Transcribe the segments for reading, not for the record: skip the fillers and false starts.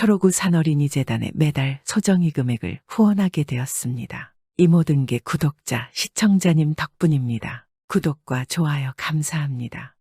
초록우 산어린이재단에 매달 소정의 금액을 후원하게 되었습니다. 이 모든 게 구독자, 시청자님 덕분입니다. 구독과 좋아요 감사합니다.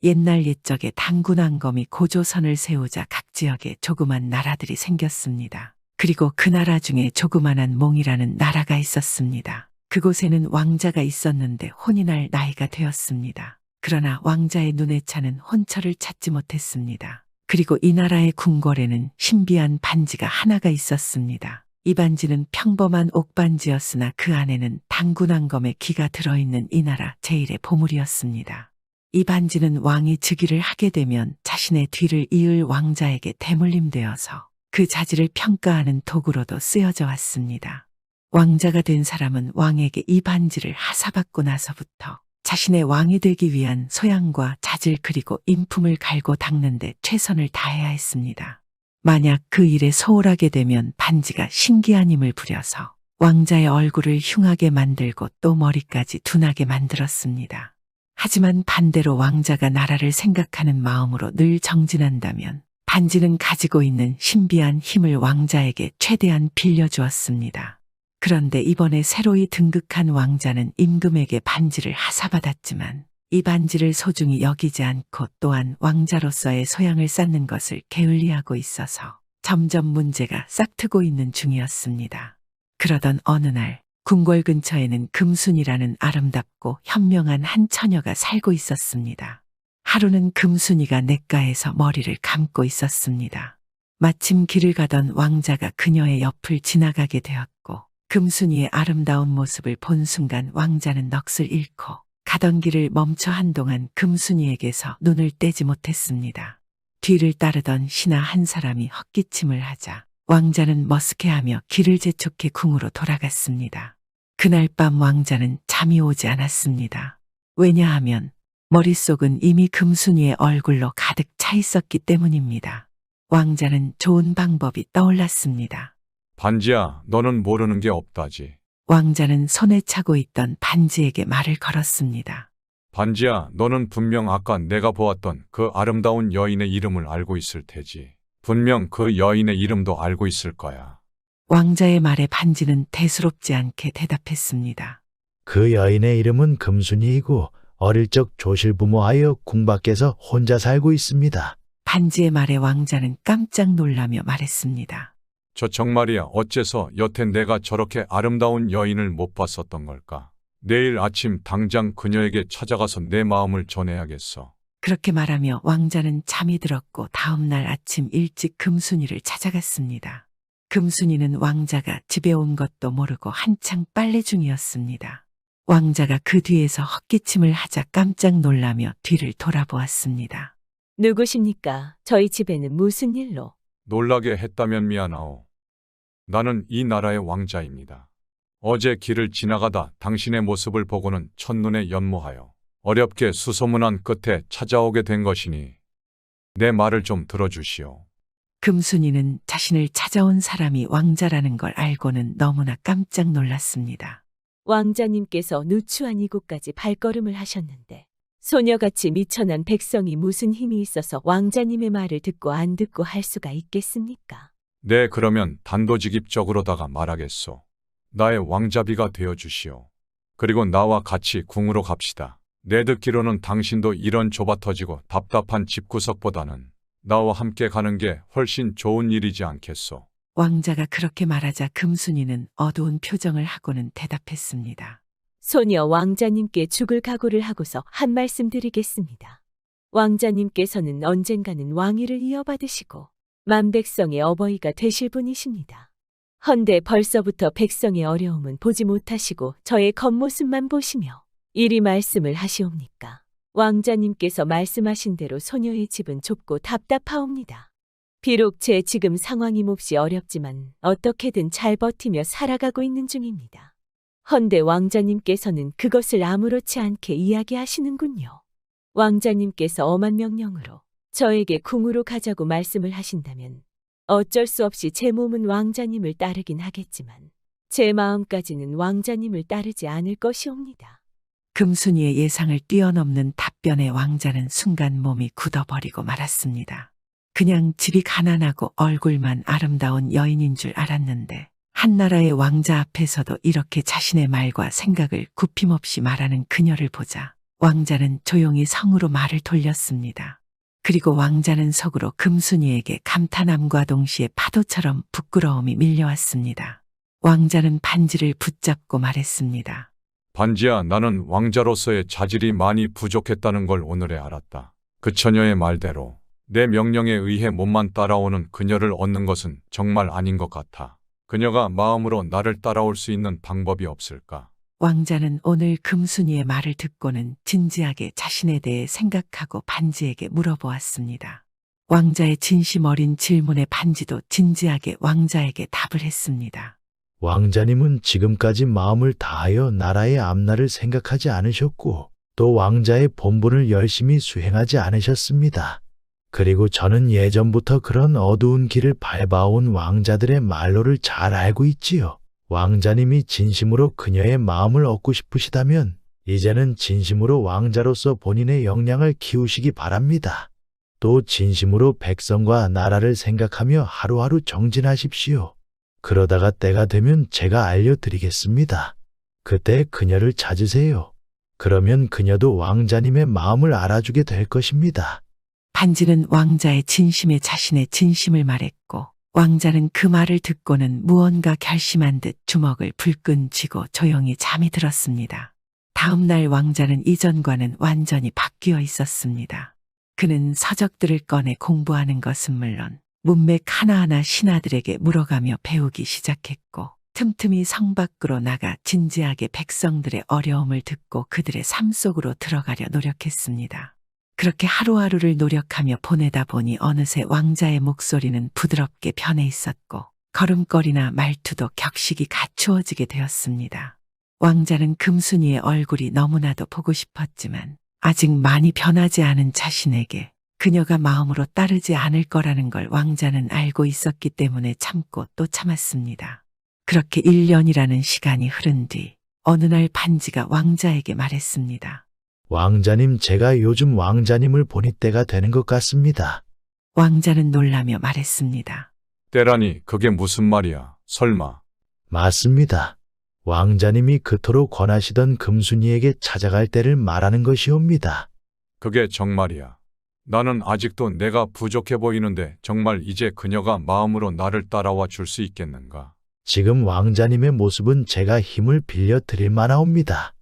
옛날 옛적에 단군왕검이 고조선을 세우자 각 지역에 조그만 나라들이 생겼습니다. 그리고 그 나라 중에 조그만한 몽이라는 나라가 있었습니다. 그곳에는 왕자가 있었는데 혼이 날 나이가 되었습니다. 그러나 왕자의 눈에 차는 혼처를 찾지 못했습니다. 그리고 이 나라의 궁궐에는 신비한 반지가 하나가 있었습니다. 이 반지는 평범한 옥반지였으나 그 안에는 단군왕검의 기가 들어있는 이 나라 제일의 보물이었습니다. 이 반지는 왕이 즉위를 하게 되면 자신의 뒤를 이을 왕자에게 대물림되어서 그 자질을 평가하는 도구로도 쓰여져 왔습니다. 왕자가 된 사람은 왕에게 이 반지를 하사받고 나서부터 자신의 왕이 되기 위한 소양과 자질 그리고 인품을 갈고 닦는 데 최선을 다해야 했습니다. 만약 그 일에 소홀하게 되면 반지가 신기한 힘을 부려서 왕자의 얼굴을 흉하게 만들고 또 머리까지 둔하게 만들었습니다. 하지만 반대로 왕자가 나라를 생각하는 마음으로 늘 정진한다면 반지는 가지고 있는 신비한 힘을 왕자에게 최대한 빌려주었습니다. 그런데 이번에 새로이 등극한 왕자는 임금에게 반지를 하사받았지만 이 반지를 소중히 여기지 않고 또한 왕자로서의 소양을 쌓는 것을 게을리하고 있어서 점점 문제가 싹트고 있는 중이었습니다. 그러던 어느 날 궁궐 근처에는 금순이라는 아름답고 현명한 한 처녀가 살고 있었습니다. 하루는 금순이가 냇가에서 머리를 감고 있었습니다. 마침 길을 가던 왕자가 그녀의 옆을 지나가게 되었고 금순이의 아름다운 모습을 본 순간 왕자는 넋을 잃고 가던 길을 멈춰 한동안 금순이에게서 눈을 떼지 못했습니다. 뒤를 따르던 신하 한 사람이 헛기침을 하자 왕자는 머쓱해하며 길을 재촉해 궁으로 돌아갔습니다. 그날 밤 왕자는 잠이 오지 않았습니다. 왜냐하면 머릿속은 이미 금순이의 얼굴로 가득 차 있었기 때문입니다. 왕자는 좋은 방법이 떠올랐습니다. 반지야, 너는 모르는 게 없다지. 왕자는 손에 차고 있던 반지에게 말을 걸었습니다. 반지야, 너는 분명 아까 내가 보았던 그 아름다운 여인의 이름을 알고 있을 테지. 분명 그 여인의 이름도 알고 있을 거야. 왕자의 말에 반지는 대수롭지 않게 대답했습니다. 그 여인의 이름은 금순이이고 어릴 적 조실부모하여 궁 밖에서 혼자 살고 있습니다. 반지의 말에 왕자는 깜짝 놀라며 말했습니다. 저 정말이야, 어째서 여태 내가 저렇게 아름다운 여인을 못 봤었던 걸까? 내일 아침 당장 그녀에게 찾아가서 내 마음을 전해야겠어. 그렇게 말하며 왕자는 잠이 들었고 다음 날 아침 일찍 금순이를 찾아갔습니다. 금순이는 왕자가 집에 온 것도 모르고 한창 빨래 중이었습니다. 왕자가 그 뒤에서 헛기침을 하자 깜짝 놀라며 뒤를 돌아보았습니다. 누구십니까? 저희 집에는 무슨 일로? 놀라게 했다면 미안하오. 나는 이 나라의 왕자입니다. 어제 길을 지나가다 당신의 모습을 보고는 첫눈에 연모하여 어렵게 수소문한 끝에 찾아오게 된 것이니 내 말을 좀 들어주시오. 금순이는 자신을 찾아온 사람이 왕자라는 걸 알고는 너무나 깜짝 놀랐습니다. 왕자님께서 누추한 이곳까지 발걸음을 하셨는데 소녀같이 미천한 백성이 무슨 힘이 있어서 왕자님의 말을 듣고 안 듣고 할 수가 있겠습니까? 네, 그러면 단도직입적으로다가 말하겠소. 나의 왕자비가 되어주시오. 그리고 나와 같이 궁으로 갑시다. 내 듣기로는 당신도 이런 좁아터지고 답답한 집구석보다는 나와 함께 가는 게 훨씬 좋은 일이지 않겠소. 왕자가 그렇게 말하자 금순이는 어두운 표정을 하고는 대답했습니다. 소녀 왕자님께 죽을 각오를 하고서 한 말씀 드리겠습니다. 왕자님께서는 언젠가는 왕위를 이어받으시고 만백성의 어버이가 되실 분이십니다. 헌데 벌써부터 백성의 어려움은 보지 못하시고 저의 겉모습만 보시며 이리 말씀을 하시옵니까? 왕자님께서 말씀하신 대로 소녀의 집은 좁고 답답하옵니다. 비록 제 지금 상황이 몹시 어렵지만 어떻게든 잘 버티며 살아가고 있는 중입니다. 헌데 왕자님께서는 그것을 아무렇지 않게 이야기하시는군요. 왕자님께서 엄한 명령으로 저에게 궁으로 가자고 말씀을 하신다면 어쩔 수 없이 제 몸은 왕자님을 따르긴 하겠지만 제 마음까지는 왕자님을 따르지 않을 것이옵니다. 금순이의 예상을 뛰어넘는 답변에 왕자는 순간 몸이 굳어버리고 말았습니다. 그냥 집이 가난하고 얼굴만 아름다운 여인인 줄 알았는데 한나라의 왕자 앞에서도 이렇게 자신의 말과 생각을 굽힘없이 말하는 그녀를 보자 왕자는 조용히 성으로 말을 돌렸습니다. 그리고 왕자는 속으로 금순이에게 감탄함과 동시에 파도처럼 부끄러움이 밀려왔습니다. 왕자는 반지를 붙잡고 말했습니다. 반지야, 나는 왕자로서의 자질이 많이 부족했다는 걸 오늘에 알았다. 그 처녀의 말대로 내 명령에 의해 몸만 따라오는 그녀를 얻는 것은 정말 아닌 것 같아. 그녀가 마음으로 나를 따라올 수 있는 방법이 없을까? 왕자는 오늘 금순이의 말을 듣고는 진지하게 자신에 대해 생각하고 반지에게 물어보았습니다. 왕자의 진심 어린 질문에 반지도 진지하게 왕자에게 답을 했습니다. 왕자님은 지금까지 마음을 다하여 나라의 앞날을 생각하지 않으셨고 또 왕자의 본분을 열심히 수행하지 않으셨습니다. 그리고 저는 예전부터 그런 어두운 길을 밟아온 왕자들의 말로를 잘 알고 있지요. 왕자님이 진심으로 그녀의 마음을 얻고 싶으시다면 이제는 진심으로 왕자로서 본인의 역량을 키우시기 바랍니다. 또 진심으로 백성과 나라를 생각하며 하루하루 정진하십시오. 그러다가 때가 되면 제가 알려드리겠습니다. 그때 그녀를 찾으세요. 그러면 그녀도 왕자님의 마음을 알아주게 될 것입니다. 반지는 왕자의 진심에 자신의 진심을 말했고 왕자는 그 말을 듣고는 무언가 결심한 듯 주먹을 불끈 쥐고 조용히 잠이 들었습니다. 다음 날 왕자는 이전과는 완전히 바뀌어 있었습니다. 그는 서적들을 꺼내 공부하는 것은 물론 문맥 하나하나 신하들에게 물어가며 배우기 시작했고 틈틈이 성 밖으로 나가 진지하게 백성들의 어려움을 듣고 그들의 삶 속으로 들어가려 노력했습니다. 그렇게 하루하루를 노력하며 보내다 보니 어느새 왕자의 목소리는 부드럽게 변해 있었고 걸음걸이나 말투도 격식이 갖추어지게 되었습니다. 왕자는 금순이의 얼굴이 너무나도 보고 싶었지만 아직 많이 변하지 않은 자신에게 그녀가 마음으로 따르지 않을 거라는 걸 왕자는 알고 있었기 때문에 참고 또 참았습니다. 그렇게 1년이라는 시간이 흐른 뒤 어느 날 반지가 왕자에게 말했습니다. 왕자님, 제가 요즘 왕자님을 보니 때가 되는 것 같습니다. 왕자는 놀라며 말했습니다. 때라니, 그게 무슨 말이야? 설마. 맞습니다. 왕자님이 그토록 권하시던 금순이에게 찾아갈 때를 말하는 것이옵니다. 그게 정말이야. 나는 아직도 내가 부족해 보이는데 정말 이제 그녀가 마음으로 나를 따라와 줄 수 있겠는가? 지금 왕자님의 모습은 제가 힘을 빌려 드릴 만하옵니다.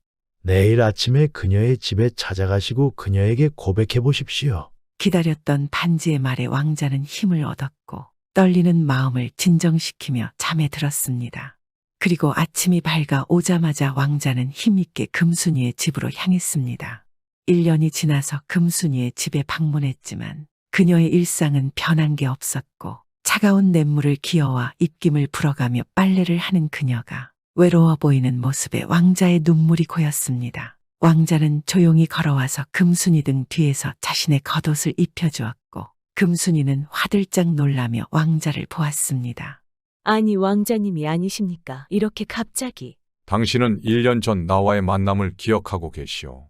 내일 아침에 그녀의 집에 찾아가시고 그녀에게 고백해 보십시오. 기다렸던 반지의 말에 왕자는 힘을 얻었고 떨리는 마음을 진정시키며 잠에 들었습니다. 그리고 아침이 밝아 오자마자 왕자는 힘있게 금순이의 집으로 향했습니다. 1년이 지나서 금순이의 집에 방문했지만 그녀의 일상은 변한 게 없었고 차가운 냇물을 기어와 입김을 불어가며 빨래를 하는 그녀가 외로워 보이는 모습에 왕자의 눈물이 고였습니다. 왕자는 조용히 걸어와서 금순이 등 뒤에서 자신의 겉옷을 입혀주었고 금순이는 화들짝 놀라며 왕자를 보았습니다. 아니, 왕자님이 아니십니까? 이렇게 갑자기. 당신은 1년 전 나와의 만남을 기억하고 계시오.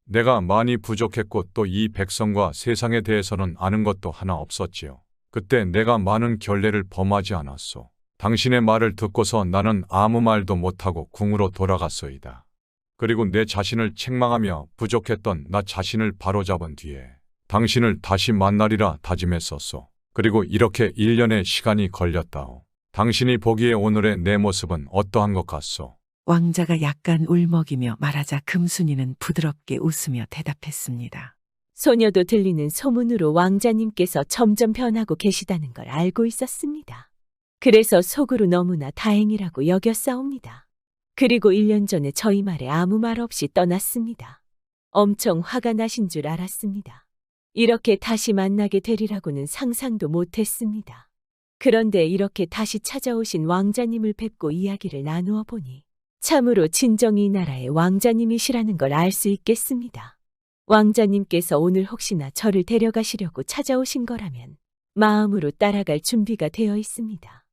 내가 많이 부족했고 또 이 백성과 세상에 대해서는 아는 것도 하나 없었지요. 그때 내가 많은 결례를 범하지 않았소. 당신의 말을 듣고서 나는 아무 말도 못하고 궁으로 돌아갔소이다. 그리고 내 자신을 책망하며 부족했던 나 자신을 바로잡은 뒤에 당신을 다시 만나리라 다짐했었소. 그리고 이렇게 1년의 시간이 걸렸다오. 당신이 보기에 오늘의 내 모습은 어떠한 것 같소? 왕자가 약간 울먹이며 말하자 금순이는 부드럽게 웃으며 대답했습니다. 소녀도 들리는 소문으로 왕자님께서 점점 변하고 계시다는 걸 알고 있었습니다. 그래서 속으로 너무나 다행이라고 여겼사옵니다. 그리고 1년 전에 저희 말에 아무 말 없이 떠났습니다. 엄청 화가 나신 줄 알았습니다. 이렇게 다시 만나게 되리라고는 상상도 못했습니다. 그런데 이렇게 다시 찾아오신 왕자님을 뵙고 이야기를 나누어 보니 참으로 진정이 이 나라의 왕자님이시라는 걸 알 수 있겠습니다. 왕자님께서 오늘 혹시나 저를 데려가시려고 찾아오신 거라면 마음으로 따라갈 준비가 되어 있습니다.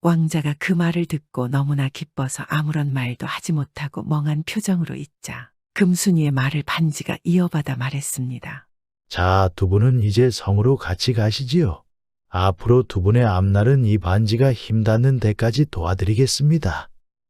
왕자가 그 말을 듣고 너무나 기뻐서 아무런 말도 하지 못하고 멍한 표정으로 있자 금순이의 말을 반지가 이어받아 말했습니다. 자, 두 분은 이제 성으로 같이 가시지요. 앞으로 두 분의 앞날은 이 반지가 힘 닿는 데까지 도와드리겠습니다.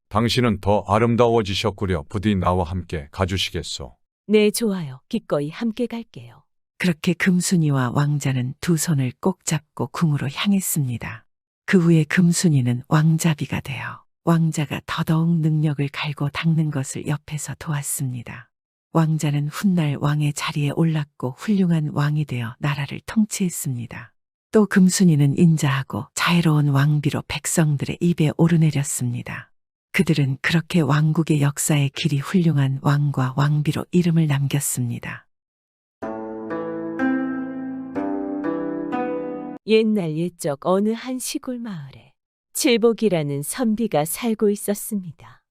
당신은 더 아름다워지셨구려. 부디 나와 함께 가주시겠소. 네, 좋아요. 기꺼이 함께 갈게요. 그렇게 금순이와 왕자는 두 손을 꼭 잡고 궁으로 향했습니다. 그 후에 금순이는 왕자비가 되어 왕자가 더더욱 능력을 갈고 닦는 것을 옆에서 도왔습니다. 왕자는 훗날 왕의 자리에 올랐고 훌륭한 왕이 되어 나라를 통치했습니다. 또 금순이는 인자하고 자애로운 왕비로 백성들의 입에 오르내렸습니다. 그들은 그렇게 왕국의 역사에 길이 훌륭한 왕과 왕비로 이름을 남겼습니다. 옛날 옛적 어느 한 시골 마을에 칠복이라는 선비가 살고 있었습니다.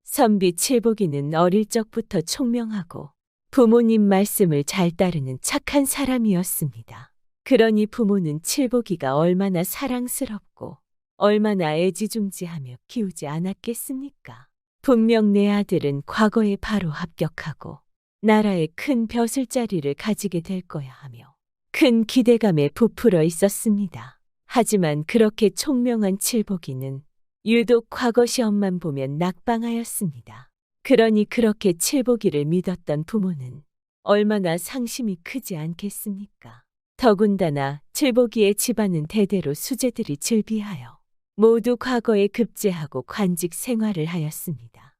선비 칠복이는 어릴 적부터 총명하고 부모님 말씀을 잘 따르는 착한 사람이었습니다. 그러니 부모는 칠복이가 얼마나 사랑스럽고 얼마나 애지중지하며 키우지 않았겠습니까? 분명 내 아들은 과거에 바로 합격하고 나라의 큰 벼슬자리를 가지게 될 거야 하며 큰 기대감에 부풀어 있었습니다. 하지만 그렇게 총명한 칠복이는 유독 과거 시험만 보면 낙방하였습니다. 그러니 그렇게 칠복이를 믿었던 부모는 얼마나 상심이 크지 않겠습니까? 더군다나 칠복이의 집안은 대대로 수재들이 즐비하여 모두 과거에 급제하고 관직 생활을 하였습니다.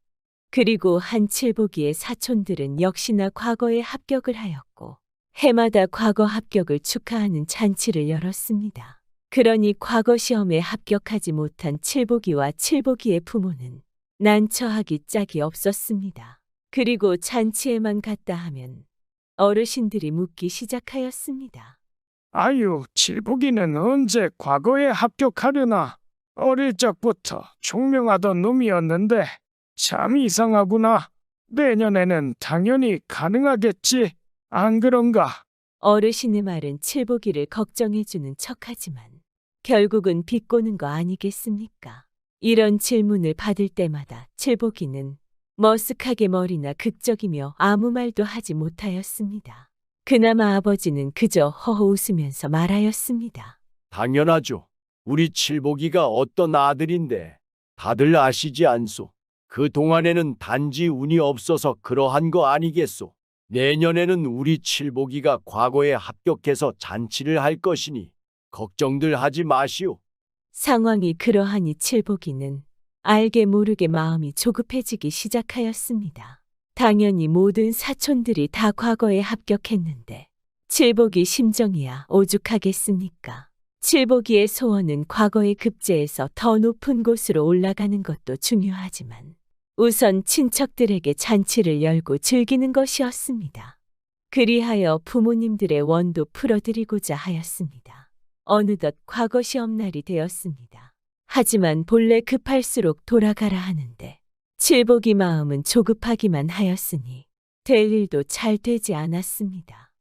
그리고 한 칠복이의 사촌들은 역시나 과거에 합격을 하였고 해마다 과거 합격을 축하하는 잔치를 열었습니다. 그러니 과거 시험에 합격하지 못한 칠복이와 칠복이의 부모는 난처하기 짝이 없었습니다. 그리고 잔치에만 갔다 하면 어르신들이 묻기 시작하였습니다. 아유, 칠복이는 언제 과거에 합격하려나? 어릴 적부터 총명하던 놈이었는데 참 이상하구나. 내년에는 당연히 가능하겠지. 안 그런가? 어르신의 말은 칠복이를 걱정해주는 척하지만 결국은 비꼬는 거 아니겠습니까? 이런 질문을 받을 때마다 칠복이는 머쓱하게 머리나 극적이며 아무 말도 하지 못하였습니다. 그나마 아버지는 그저 허허 웃으면서 말하였습니다. 당연하죠. 우리 칠복이가 어떤 아들인데 다들 아시지 않소? 그 동안에는 단지 운이 없어서 그러한 거 아니겠소? 내년에는 우리 칠복이가 과거에 합격해서 잔치를 할 것이니 걱정들 하지 마시오. 상황이 그러하니 칠복이는 알게 모르게 마음이 조급해지기 시작하였습니다. 당연히 모든 사촌들이 다 과거에 합격했는데 칠복이 심정이야 오죽하겠습니까? 칠복이의 소원은 과거의 급제에서 더 높은 곳으로 올라가는 것도 중요하지만 우선 친척들에게 잔치를 열고 즐기는 것이었습니다. 그리하여 부모님들의 원도 풀어드리고자 하였습니다. 어느덧 과거 시험날이 되었습니다. 하지만 본래 급할수록 돌아가라 하는데 칠복이 마음은 조급하기만 하였으니 될 일도 잘 되지 않았습니다.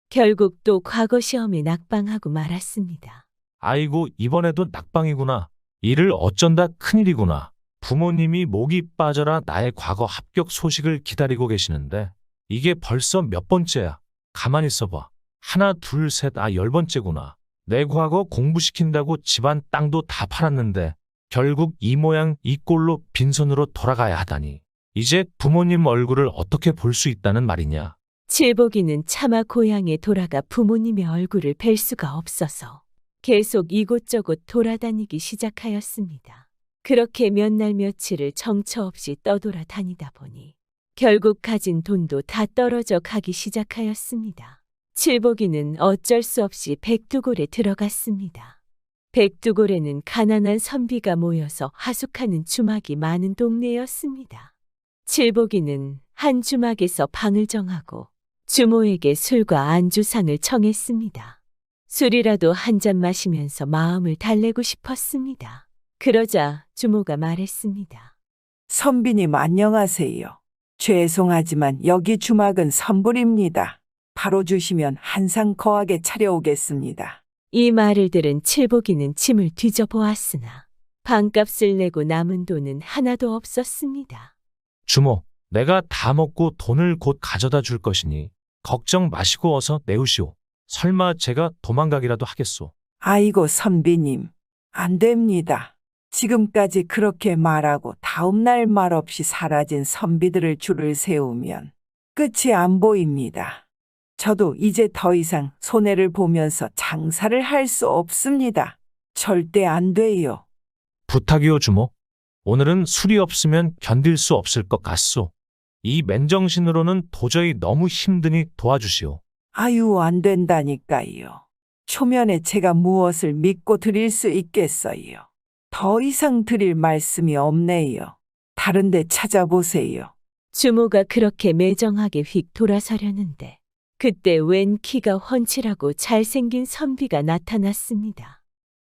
결국 또 과거 시험에 낙방하고 말았습니다. 아이고, 이번에도 낙방이구나. 이를 어쩐다 큰일이구나. 부모님이 목이 빠져라 나의 과거 합격 소식을 기다리고 계시는데 이게 벌써 몇 번째야. 가만히 있어봐. 하나, 둘, 셋, 10번째구나. 내 과거 공부시킨다고 집안 땅도 다 팔았는데 결국 이 모양 이 꼴로 빈손으로 돌아가야 하다니. 이제 부모님 얼굴을 어떻게 볼 수 있다는 말이냐. 칠복이는 차마 고향에 돌아가 부모님의 얼굴을 뵐 수가 없어서 계속 이곳저곳 돌아다니기 시작하였습니다. 그렇게 몇 날 며칠을 정처 없이 떠돌아다니다 보니 결국 가진 돈도 다 떨어져 가기 시작하였습니다. 칠복이는 어쩔 수 없이 백두골에 들어갔습니다. 백두골에는 가난한 선비가 모여서 하숙하는 주막이 많은 동네였습니다. 칠복이는 한 주막에서 방을 정하고 주모에게 술과 안주상을 청했습니다. 술이라도 한 잔 마시면서 마음을 달래고 싶었습니다. 그러자 주모가 말했습니다. 선비님 안녕하세요. 죄송하지만 여기 주막은 선불입니다. 바로 주시면 한상 거하게 차려오겠습니다. 이 말을 들은 칠복이는 짐을 뒤져보았으나 방값을 내고 남은 돈은 하나도 없었습니다. 주모, 내가 다 먹고 돈을 곧 가져다 줄 것이니 걱정 마시고 어서 내우시오. 설마 제가 도망가기라도 하겠소. 아이고, 선비님. 안 됩니다. 지금까지 그렇게 말하고 다음날 말없이 사라진 선비들을 줄을 세우면 끝이 안 보입니다. 저도 이제 더 이상 손해를 보면서 장사를 할 수 없습니다. 절대 안 돼요. 부탁이오 주모. 오늘은 술이 없으면 견딜 수 없을 것 같소. 이 맨정신으로는 도저히 너무 힘드니 도와주시오. 아유, 안 된다니까요. 초면에 제가 무엇을 믿고 드릴 수 있겠어요. 더 이상 드릴 말씀이 없네요. 다른 데 찾아보세요. 주모가 그렇게 매정하게 휙 돌아서려는데 그때 웬 키가 훤칠하고 잘생긴 선비가 나타났습니다.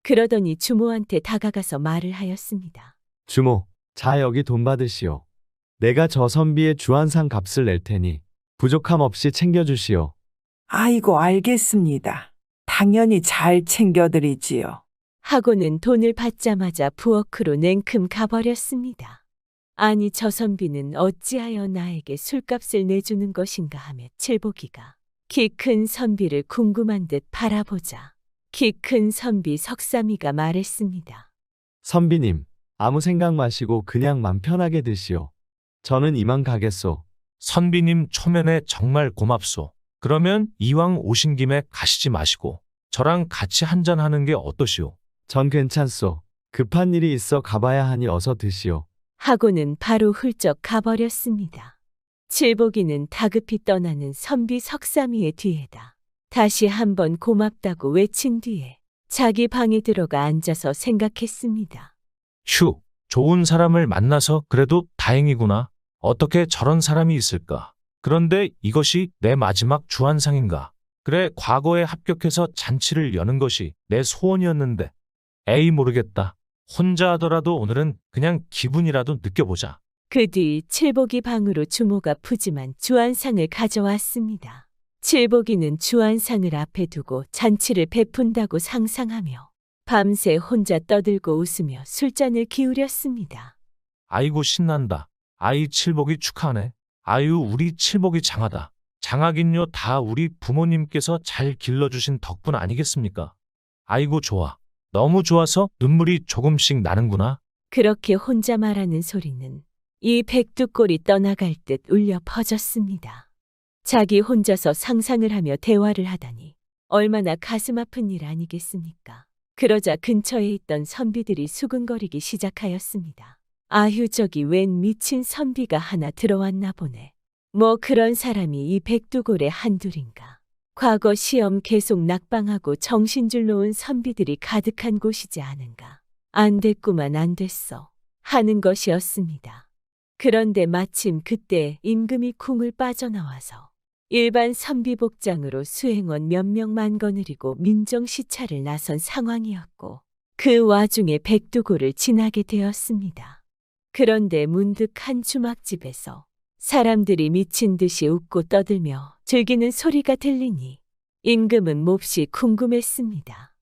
그러더니 주모한테 다가가서 말을 하였습니다. 주모, 자 여기 돈 받으시오. 내가 저 선비의 주한상 값을 낼 테니 부족함 없이 챙겨주시오. 아이고, 알겠습니다. 당연히 잘 챙겨드리지요. 하고는 돈을 받자마자 부엌으로 냉큼 가버렸습니다. 아니, 저 선비는 어찌하여 나에게 술값을 내주는 것인가 하며 칠보기가 키 큰 선비를 궁금한 듯 바라보자 키 큰 선비 석삼이가 말했습니다. 선비님, 아무 생각 마시고 그냥 맘 편하게 드시오. 저는 이만 가겠소. 선비님 초면에 정말 고맙소. 그러면 이왕 오신 김에 가시지 마시고 저랑 같이 한잔하는 게 어떠시오? 전 괜찮소. 급한 일이 있어 가봐야 하니 어서 드시오. 하고는 바로 훌쩍 가버렸습니다. 칠보기는 다급히 떠나는 선비 석삼이의 뒤에다 다시 한번 고맙다고 외친 뒤에 자기 방에 들어가 앉아서 생각했습니다. 휴, 좋은 사람을 만나서 그래도 다행이구나. 어떻게 저런 사람이 있을까? 그런데 이것이 내 마지막 주한상인가? 그래, 과거에 합격해서 잔치를 여는 것이 내 소원이었는데. 에이, 모르겠다. 혼자 하더라도 오늘은 그냥 기분이라도 느껴보자. 그 뒤 칠보기 방으로 주모가 푸짐한 주한상을 가져왔습니다. 칠보기는 주한상을 앞에 두고 잔치를 베푼다고 상상하며 밤새 혼자 떠들고 웃으며 술잔을 기울였습니다. 아이고 신난다. 아이 칠복이 축하하네. 아유 우리 칠복이 장하다. 장하긴요 다 우리 부모님께서 잘 길러주신 덕분 아니겠습니까? 아이고 좋아. 너무 좋아서 눈물이 조금씩 나는구나. 그렇게 혼자 말하는 소리는 이 백두골이 떠나갈 듯 울려 퍼졌습니다. 자기 혼자서 상상을 하며 대화를 하다니 얼마나 가슴 아픈 일 아니겠습니까? 그러자 근처에 있던 선비들이 수근거리기 시작하였습니다. 아휴, 저기 웬 미친 선비가 하나 들어왔나 보네. 뭐 그런 사람이 이 백두골에 한둘인가. 과거 시험 계속 낙방하고 정신줄 놓은 선비들이 가득한 곳이지 않은가. 안 됐구만, 안 됐어 하는 것이었습니다. 그런데 마침 그때 임금이 궁을 빠져나와서 일반 선비 복장으로 수행원 몇 명만 거느리고 민정시찰을 나선 상황이었고 그 와중에 백두골을 지나게 되었습니다. 그런데 문득 한 주막집에서 사람들이 미친 듯이 웃고 떠들며 즐기는 소리가 들리니 임금은 몹시 궁금했습니다.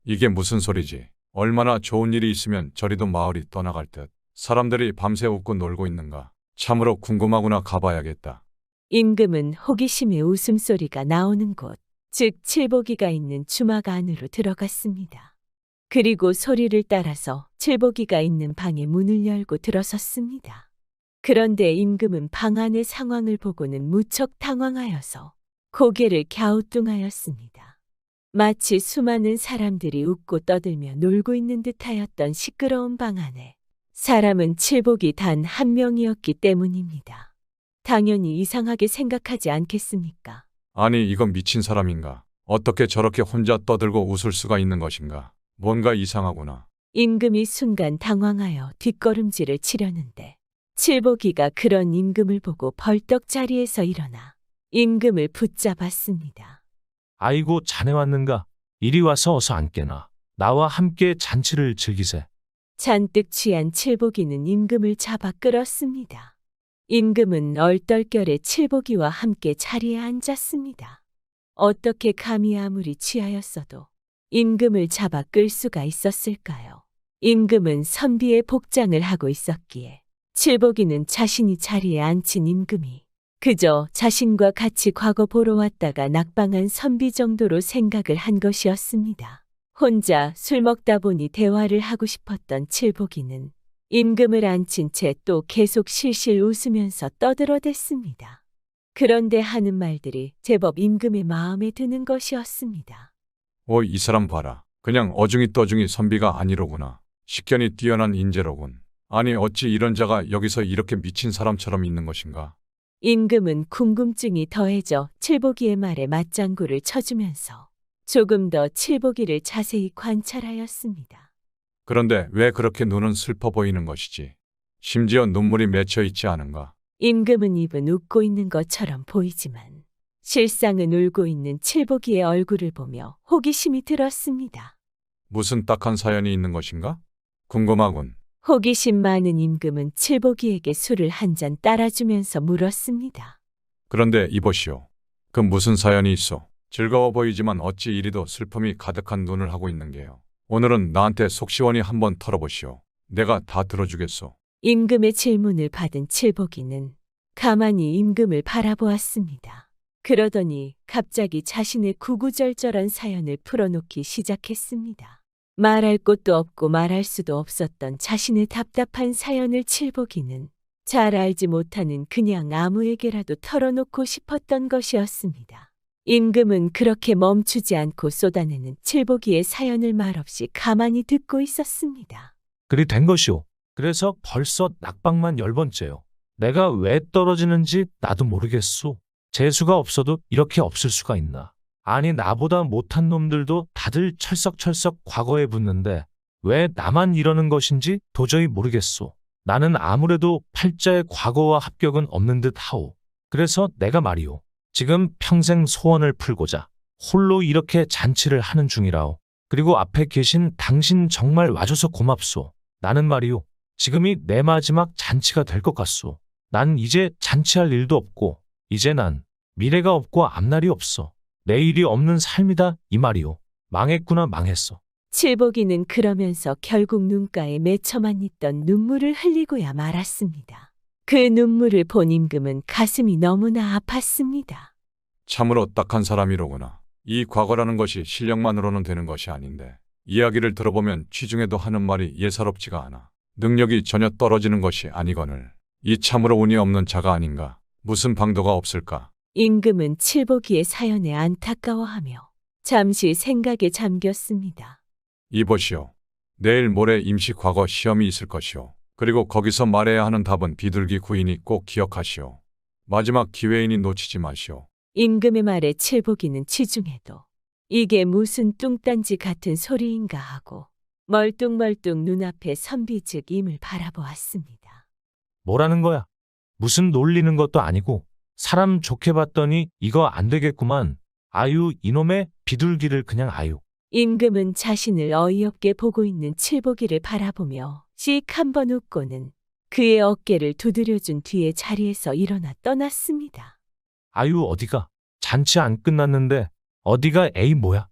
이게 무슨 소리지? 얼마나 좋은 일이 있으면 저리도 마을이 떠나갈 듯. 사람들이 밤새 웃고 놀고 있는가? 참으로 궁금하구나. 가봐야겠다. 임금은 호기심의 웃음소리가 나오는 곳, 즉 칠보기가 있는 주막 안으로 들어갔습니다. 그리고 소리를 따라서 칠보기가 있는 방의 문을 열고 들어섰습니다. 그런데 임금은 방 안의 상황을 보고는 무척 당황하여서 고개를 갸우뚱하였습니다. 마치 수많은 사람들이 웃고 떠들며 놀고 있는 듯하였던 시끄러운 방 안에 사람은 칠복이 단 한 명이었기 때문입니다. 당연히 이상하게 생각하지 않겠습니까? 아니 이건 미친 사람인가? 어떻게 저렇게 혼자 떠들고 웃을 수가 있는 것인가? 뭔가 이상하구나. 임금이 순간 당황하여 뒷걸음질을 치려는데 칠보기가 그런 임금을 보고 벌떡 자리에서 일어나 임금을 붙잡았습니다. 아이고 자네 왔는가? 이리 와서 어서 앉게나. 나와 함께 잔치를 즐기세. 잔뜩 취한 칠보기는 임금을 잡아 끌었습니다. 임금은 얼떨결에 칠보기와 함께 자리에 앉았습니다. 어떻게 감히 아무리 취하였어도 임금을 잡아 끌 수가 있었을까요? 임금은 선비의 복장을 하고 있었기에 칠복이는 자신이 자리에 앉힌 임금이 그저 자신과 같이 과거 보러 왔다가 낙방한 선비 정도로 생각을 한 것이었습니다. 혼자 술 먹다 보니 대화를 하고 싶었던 칠복이는 임금을 앉힌 채 또 계속 실실 웃으면서 떠들어댔습니다. 그런데 하는 말들이 제법 임금의 마음에 드는 것이었습니다. 이 사람 봐라. 그냥 어중이 떠중이 선비가 아니로구나. 식견이 뛰어난 인재로군. 아니 어찌 이런 자가 여기서 이렇게 미친 사람처럼 있는 것인가? 임금은 궁금증이 더해져 칠복이의 말에 맞장구를 쳐주면서 조금 더 칠복이를 자세히 관찰하였습니다. 그런데 왜 그렇게 눈은 슬퍼 보이는 것이지? 심지어 눈물이 맺혀 있지 않은가? 임금은 입은 웃고 있는 것처럼 보이지만 실상은 울고 있는 칠복이의 얼굴을 보며 호기심이 들었습니다. 무슨 딱한 사연이 있는 것인가? 궁금하군. 호기심 많은 임금은 칠복이에게 술을 한 잔 따라주면서 물었습니다. 그런데 이보시오. 그 무슨 사연이 있어? 즐거워 보이지만 어찌 이리도 슬픔이 가득한 눈을 하고 있는 게요. 오늘은 나한테 속 시원히 한번 털어보시오. 내가 다 들어주겠소. 임금의 질문을 받은 칠복이는 가만히 임금을 바라보았습니다. 그러더니 갑자기 자신의 구구절절한 사연을 풀어놓기 시작했습니다. 말할 곳도 없고 말할 수도 없었던 자신의 답답한 사연을 칠복이는 잘 알지 못하는 그냥 아무에게라도 털어놓고 싶었던 것이었습니다. 임금은 그렇게 멈추지 않고 쏟아내는 칠복이의 사연을 말없이 가만히 듣고 있었습니다. 그리 된 것이오. 그래서 벌써 낙방만 10번째요. 내가 왜 떨어지는지 나도 모르겠소. 재수가 없어도 이렇게 없을 수가 있나. 아니 나보다 못한 놈들도 다들 철썩철썩 과거에 붙는데 왜 나만 이러는 것인지 도저히 모르겠소. 나는 아무래도 팔자의 과거와 합격은 없는 듯 하오. 그래서 내가 말이오. 지금 평생 소원을 풀고자 홀로 이렇게 잔치를 하는 중이라오. 그리고 앞에 계신 당신 정말 와줘서 고맙소. 나는 말이오. 지금이 내 마지막 잔치가 될 것 같소. 난 이제 잔치할 일도 없고 이제 난 미래가 없고 앞날이 없어. 내일이 없는 삶이다 이 말이오. 망했구나 망했어. 칠복이는 그러면서 결국 눈가에 맺혀만 있던 눈물을 흘리고야 말았습니다. 그 눈물을 본 임금은 가슴이 너무나 아팠습니다. 참으로 딱한 사람이로구나. 이 과거라는 것이 실력만으로는 되는 것이 아닌데 이야기를 들어보면 취중에도 하는 말이 예사롭지가 않아. 능력이 전혀 떨어지는 것이 아니거늘 이 참으로 운이 없는 자가 아닌가. 무슨 방도가 없을까. 임금은 칠복이의 사연에 안타까워하며 잠시 생각에 잠겼습니다. 이보시오. 내일 모레 임시 과거 시험이 있을 것이오. 그리고 거기서 말해야 하는 답은 비둘기 구이니 꼭 기억하시오. 마지막 기회이니 놓치지 마시오. 임금의 말에 칠복이는 치중해도 이게 무슨 뚱딴지 같은 소리인가 하고 멀뚱멀뚱 눈앞에 선비 즉 임을 바라보았습니다. 뭐라는 거야? 무슨 놀리는 것도 아니고 사람 좋게 봤더니 이거 안 되겠구만. 아유 이놈의 비둘기를 그냥 아유. 임금은 자신을 어이없게 보고 있는 칠복이를 바라보며 씩 한번 웃고는 그의 어깨를 두드려준 뒤에 자리에서 일어나 떠났습니다. 아유 어디가? 잔치 안 끝났는데 어디가 에이 뭐야?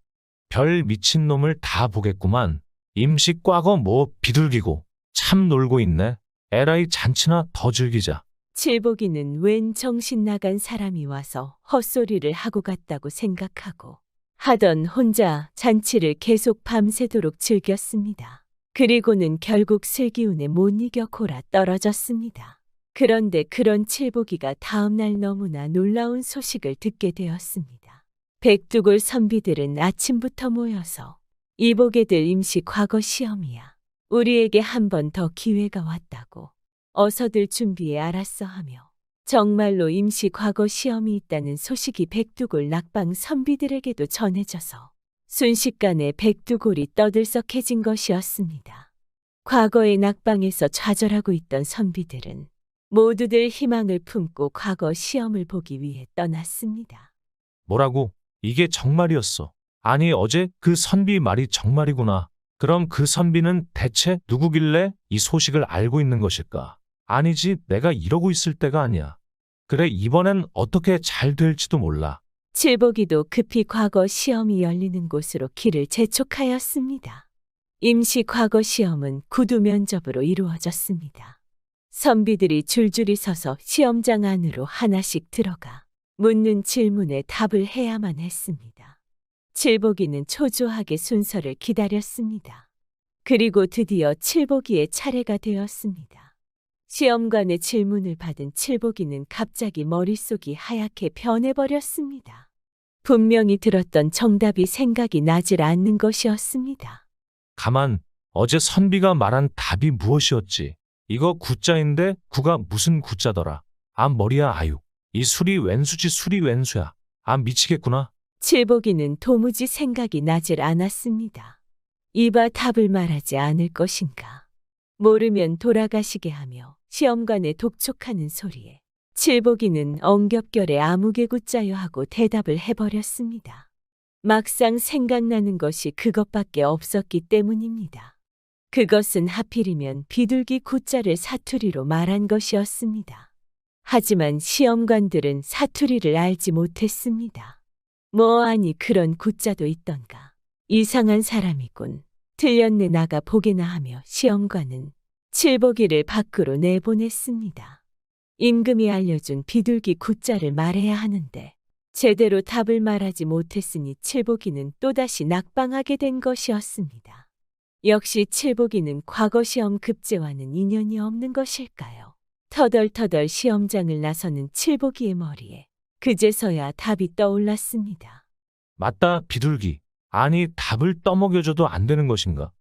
별 미친놈을 다 보겠구만. 임시 과거 뭐 비둘기고 참 놀고 있네. 에라이 잔치나 더 즐기자. 칠복이는 웬 정신 나간 사람이 와서 헛소리를 하고 갔다고 생각하고 하던 혼자 잔치를 계속 밤새도록 즐겼습니다. 그리고는 결국 슬기운에 못 이겨 골아 떨어졌습니다. 그런데 그런 칠복이가 다음날 너무나 놀라운 소식을 듣게 되었습니다. 백두골 선비들은 아침부터 모여서 이보게들 임시 과거 시험이야. 우리에게 한 번 더 기회가 왔다고. 어서들 준비해 알았어 하며 정말로 임시 과거 시험이 있다는 소식이 백두골 낙방 선비들에게도 전해져서 순식간에 백두골이 떠들썩해진 것이었습니다. 과거의 낙방에서 좌절하고 있던 선비들은 모두들 희망을 품고 과거 시험을 보기 위해 떠났습니다. 뭐라고? 이게 정말이었어. 아니 어제 그 선비 말이 정말이구나. 그럼 그 선비는 대체 누구길래 이 소식을 알고 있는 것일까? 아니지 내가 이러고 있을 때가 아니야. 그래 이번엔 어떻게 잘 될지도 몰라. 칠복이도 급히 과거 시험이 열리는 곳으로 길을 재촉하였습니다. 임시 과거 시험은 구두 면접으로 이루어졌습니다. 선비들이 줄줄이 서서 시험장 안으로 하나씩 들어가 묻는 질문에 답을 해야만 했습니다. 칠복이는 초조하게 순서를 기다렸습니다. 그리고 드디어 칠복이의 차례가 되었습니다. 시험관의 질문을 받은 칠복이는 갑자기 머릿속이 하얗게 변해버렸습니다. 분명히 들었던 정답이 생각이 나질 않는 것이었습니다. 가만, 어제 선비가 말한 답이 무엇이었지? 이거 구자인데 구가 무슨 구자더라? 아, 머리야 아유. 이 술이 웬수지 술이 웬수야. 아, 미치겠구나. 칠복이는 도무지 생각이 나질 않았습니다. 이봐 답을 말하지 않을 것인가. 모르면 돌아가시게 하며 시험관에 독촉하는 소리에 칠복이는 엉겹결에 아무개구자여 하고 대답을 해버렸습니다. 막상 생각나는 것이 그것밖에 없었기 때문입니다. 그것은 하필이면 비둘기 구자를 사투리로 말한 것이었습니다. 하지만 시험관들은 사투리를 알지 못했습니다. 뭐하니 그런 구자도 있던가. 이상한 사람이군. 틀렸네 나가 보게나 하며 시험관은 칠복이를 밖으로 내보냈습니다. 임금이 알려준 비둘기 구자를 말해야 하는데 제대로 답을 말하지 못했으니 칠복이는 또다시 낙방하게 된 것이었습니다. 역시 칠복이는 과거 시험 급제와는 인연이 없는 것일까요? 터덜터덜 시험장을 나서는 칠복이의 머리에 그제서야 답이 떠올랐습니다. 맞다, 비둘기. 아니, 답을 떠먹여줘도 안 되는 것인가?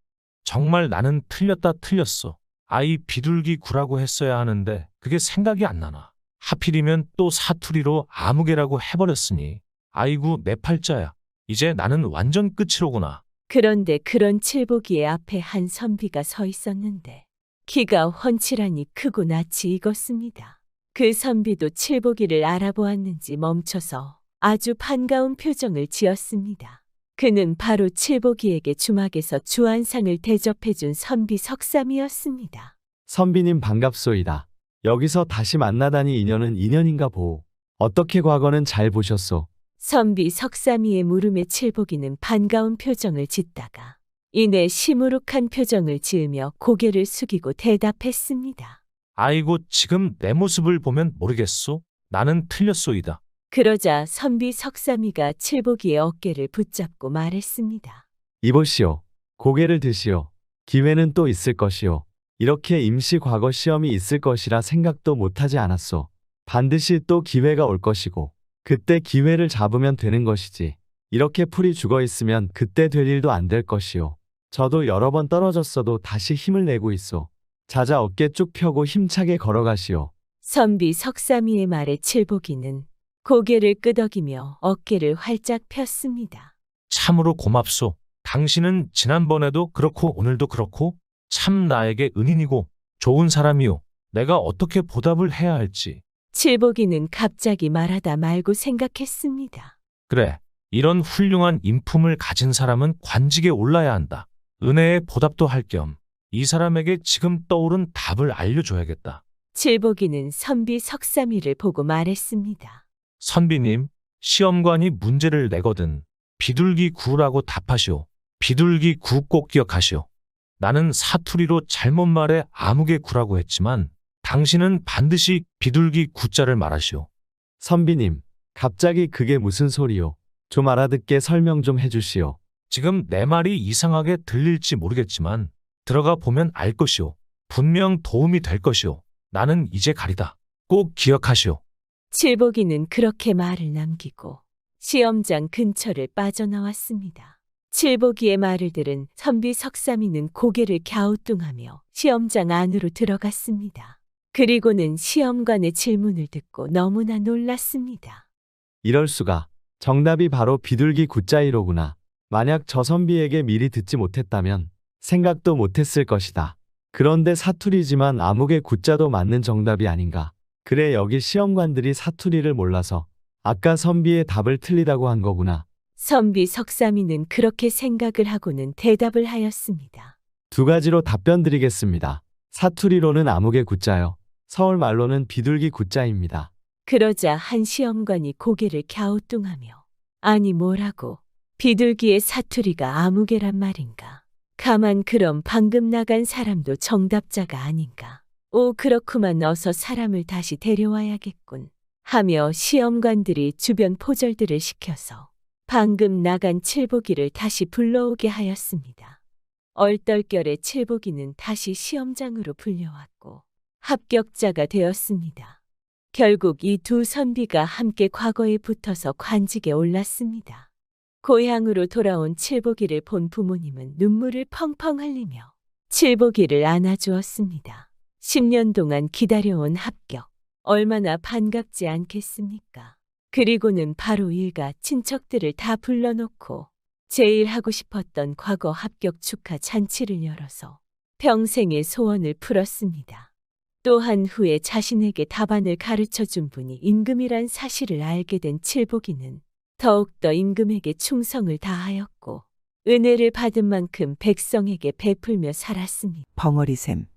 정말 나는 틀렸어. 아이 비둘기 구라고 했어야 하는데 그게 생각이 안 나나. 하필이면 또 사투리로 아무개라고 해버렸으니. 아이고 내 팔자야. 이제 나는 완전 끝이로구나. 그런데 그런 칠복이의 앞에 한 선비가 서 있었는데 키가 훤칠하니 크고 낯이 익었습니다. 그 선비도 칠복이를 알아보았는지 멈춰서 아주 반가운 표정을 지었습니다. 그는 바로 칠복이에게 주막에서 주안상을 대접해준 선비 석삼이었습니다. 선비님 반갑소이다. 여기서 다시 만나다니 인연은 인연인가 보오. 어떻게 과거는 잘 보셨소? 선비 석삼이의 물음에 칠복이는 반가운 표정을 짓다가 이내 시무룩한 표정을 지으며 고개를 숙이고 대답했습니다. 아이고 지금 내 모습을 보면 모르겠소? 나는 틀렸소이다. 그러자 선비 석삼이가 칠복이의 어깨를 붙잡고 말했습니다. 이보시오. 고개를 드시오. 기회는 또 있을 것이오. 이렇게 임시 과거 시험이 있을 것이라 생각도 못하지 않았소. 반드시 또 기회가 올 것이고 그때 기회를 잡으면 되는 것이지. 이렇게 풀이 죽어 있으면 그때 될 일도 안 될 것이오. 저도 여러 번 떨어졌어도 다시 힘을 내고 있소. 자자 어깨 쭉 펴고 힘차게 걸어가시오. 선비 석삼이의 말에 칠복이는 고개를 끄덕이며 어깨를 활짝 폈습니다. 참으로 고맙소. 당신은 지난번에도 그렇고 오늘도 그렇고 참 나에게 은인이고 좋은 사람이오. 내가 어떻게 보답을 해야 할지. 칠복이는 갑자기 말하다 말고 생각했습니다. 그래, 이런 훌륭한 인품을 가진 사람은 관직에 올라야 한다. 은혜의 보답도 할 겸 이 사람에게 지금 떠오른 답을 알려줘야겠다. 칠복이는 선비 석삼이를 보고 말했습니다. 선비님, 시험관이 문제를 내거든 비둘기 구라고 답하시오. 비둘기 구 꼭 기억하시오. 나는 사투리로 잘못 말해 아무개 구라고 했지만 당신은 반드시 비둘기 구자를 말하시오. 선비님, 갑자기 그게 무슨 소리요? 좀 알아듣게 설명 좀 해주시오. 지금 내 말이 이상하게 들릴지 모르겠지만 들어가 보면 알 것이오. 분명 도움이 될 것이오. 나는 이제 가리다. 꼭 기억하시오. 칠복이는 그렇게 말을 남기고 시험장 근처를 빠져나왔습니다. 칠복이의 말을 들은 선비 석삼이는 고개를 갸우뚱하며 시험장 안으로 들어갔습니다. 그리고는 시험관의 질문을 듣고 너무나 놀랐습니다. 이럴 수가. 정답이 바로 비둘기 구자이로구나. 만약 저 선비에게 미리 듣지 못했다면 생각도 못했을 것이다. 그런데 사투리지만 아무개 구자도 맞는 정답이 아닌가. 그래 여기 시험관들이 사투리를 몰라서 아까 선비의 답을 틀리다고 한 거구나. 선비 석삼이는 그렇게 생각을 하고는 대답을 하였습니다. 두 가지로 답변 드리겠습니다. 사투리로는 아무개 구자요. 서울말로는 비둘기 구자입니다. 그러자 한 시험관이 고개를 갸우뚱하며 아니 뭐라고 비둘기의 사투리가 아무개란 말인가. 가만 그럼 방금 나간 사람도 정답자가 아닌가. 오, 그렇구만. 어서 사람을 다시 데려와야겠군. 하며 시험관들이 주변 포절들을 시켜서 방금 나간 칠보기를 다시 불러오게 하였습니다. 얼떨결에 칠보기는 다시 시험장으로 불려왔고 합격자가 되었습니다. 결국 이 두 선비가 함께 과거에 붙어서 관직에 올랐습니다. 고향으로 돌아온 칠보기를 본 부모님은 눈물을 펑펑 흘리며 칠보기를 안아주었습니다. 10년 동안 기다려온 합격. 얼마나 반갑지 않겠습니까? 그리고는 바로 일가 친척들을 다 불러놓고 제일 하고 싶었던 과거 합격 축하 잔치를 열어서 평생의 소원을 풀었습니다. 또한 후에 자신에게 답안을 가르쳐 준 분이 임금이란 사실을 알게 된 칠보기는 더욱더 임금에게 충성을 다하였고 은혜를 받은 만큼 백성에게 베풀며 살았습니다. 벙어리샘.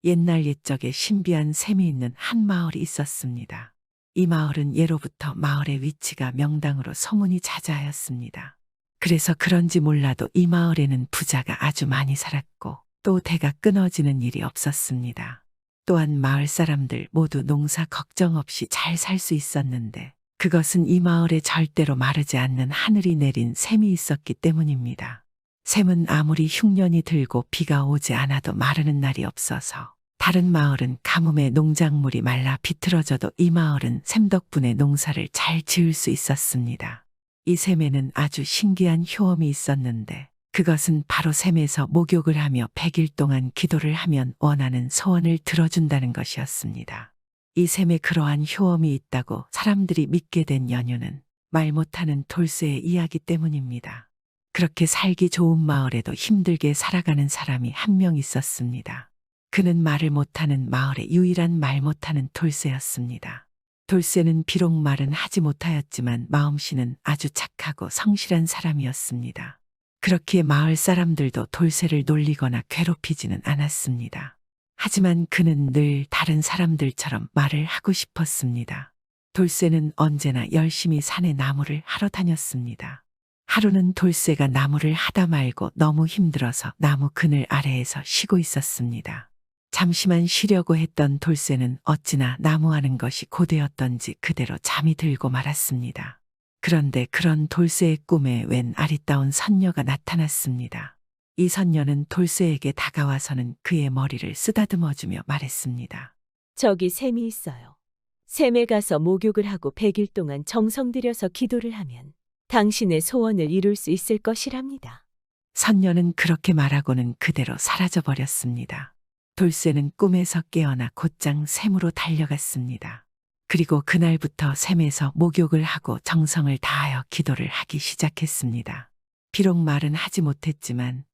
옛날 옛적에 신비한 샘이 있는 한 마을이 있었습니다. 이 마을은 예로부터 마을의 위치가 명당으로 소문이 자자하였습니다. 그래서 그런지 몰라도 이 마을에는 부자가 아주 많이 살았고 또 대가 끊어지는 일이 없었습니다. 또한 마을 사람들 모두 농사 걱정 없이 잘 살 수 있었는데 그것은 이 마을에 절대로 마르지 않는 하늘이 내린 샘이 있었기 때문입니다. 샘은 아무리 흉년이 들고 비가 오지 않아도 마르는 날이 없어서 다른 마을은 가뭄에 농작물이 말라 비틀어져도 이 마을은 샘 덕분에 농사를 잘 지을 수 있었습니다. 이 샘에는 아주 신기한 효험이 있었는데 그것은 바로 샘에서 목욕을 하며 100일 동안 기도를 하면 원하는 소원을 들어준다는 것이었습니다. 이 샘에 그러한 효험이 있다고 사람들이 믿게 된 연유는 말 못하는 돌쇠의 이야기 때문입니다. 그렇게 살기 좋은 마을에도 힘들게 살아가는 사람이 한 명 있었습니다. 그는 말을 못하는 마을의 유일한 말 못하는 돌쇠였습니다. 돌쇠는 비록 말은 하지 못하였지만 마음씨는 아주 착하고 성실한 사람이었습니다. 그렇기에 마을 사람들도 돌쇠를 놀리거나 괴롭히지는 않았습니다. 하지만 그는 늘 다른 사람들처럼 말을 하고 싶었습니다. 돌쇠는 언제나 열심히 산에 나무를 하러 다녔습니다. 하루는 돌쇠가 나무를 하다 말고 너무 힘들어서 나무 그늘 아래에서 쉬고 있었습니다. 잠시만 쉬려고 했던 돌쇠는 어찌나 나무하는 것이 고되었던지 그대로 잠이 들고 말았습니다. 그런데 그런 돌쇠의 꿈에 웬 아리따운 선녀가 나타났습니다. 이 선녀는 돌쇠에게 다가와서는 그의 머리를 쓰다듬어주며 말했습니다. 저기 샘이 있어요. 샘에 가서 목욕을 하고 100일 동안 정성 들여서 기도를 하면 당신의 소원을 이룰 수 있을 것이랍니다. 선녀는 그렇게 말하고는 그대로 사라져버렸습니다. 돌쇠는 꿈에서 깨어나 곧장 샘으로 달려갔습니다. 그리고 그날부터 샘에서 목욕을 하고 정성을 다하여 기도를 하기 시작했습니다. 비록 말은 하지 못했지만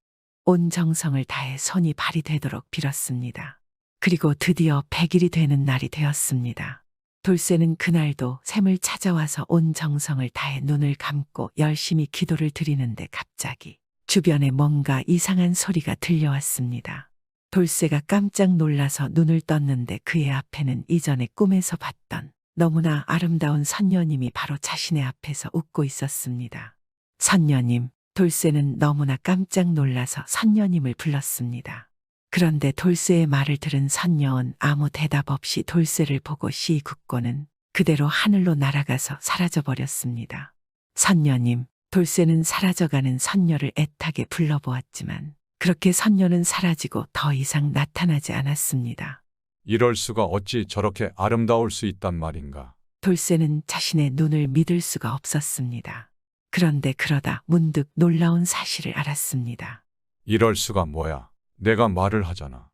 온 정성을 다해 손이 발이 되도록 빌었습니다. 그리고 드디어 100일이 되는 날이 되었습니다. 돌쇠는 그날도 샘을 찾아와서 온 정성을 다해 눈을 감고 열심히 기도를 드리는데 갑자기 주변에 뭔가 이상한 소리가 들려왔습니다. 돌쇠가 깜짝 놀라서 눈을 떴는데 그의 앞에는 이전에 꿈에서 봤던 너무나 아름다운 선녀님이 바로 자신의 앞에서 웃고 있었습니다. 선녀님, 돌쇠는 너무나 깜짝 놀라서 선녀님을 불렀습니다. 그런데 돌쇠의 말을 들은 선녀는 아무 대답 없이 돌쇠를 보고 씩 웃고는 그대로 하늘로 날아가서 사라져버렸습니다. 선녀님, 돌쇠는 사라져가는 선녀를 애타게 불러보았지만 그렇게 선녀는 사라지고 더 이상 나타나지 않았습니다. 이럴 수가 어찌 저렇게 아름다울 수 있단 말인가. 돌쇠는 자신의 눈을 믿을 수가 없었습니다. 그런데 그러다 문득 놀라운 사실을 알았습니다. 이럴 수가 뭐야. 내가 말을 하잖아.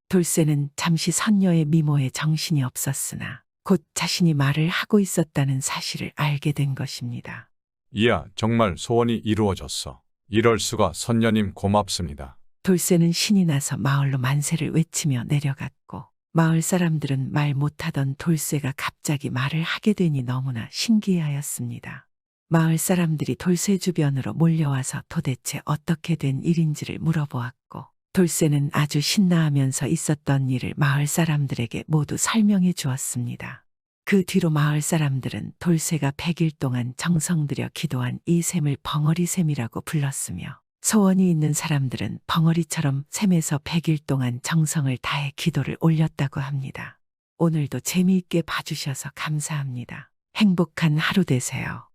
돌쇠는 잠시 선녀의 미모에 정신이 없었으나 곧 자신이 말을 하고 있었다는 사실을 알게 된 것입니다. 이야, 정말 소원이 이루어졌어. 이럴 수가. 선녀님 고맙습니다. 돌쇠는 신이 나서 마을로 만세를 외치며 내려갔고 마을 사람들은 말 못하던 돌쇠가 갑자기 말을 하게 되니 너무나 신기해하였습니다. 마을 사람들이 돌쇠 주변으로 몰려와서 도대체 어떻게 된 일인지를 물어보았고 돌쇠는 아주 신나하면서 있었던 일을 마을 사람들에게 모두 설명해 주었습니다. 그 뒤로 마을 사람들은 돌쇠가 100일 동안 정성 들여 기도한 이 샘을 벙어리샘이라고 불렀으며 소원이 있는 사람들은 벙어리처럼 샘에서 100일 동안 정성을 다해 기도를 올렸다고 합니다. 오늘도 재미있게 봐주셔서 감사합니다. 행복한 하루 되세요.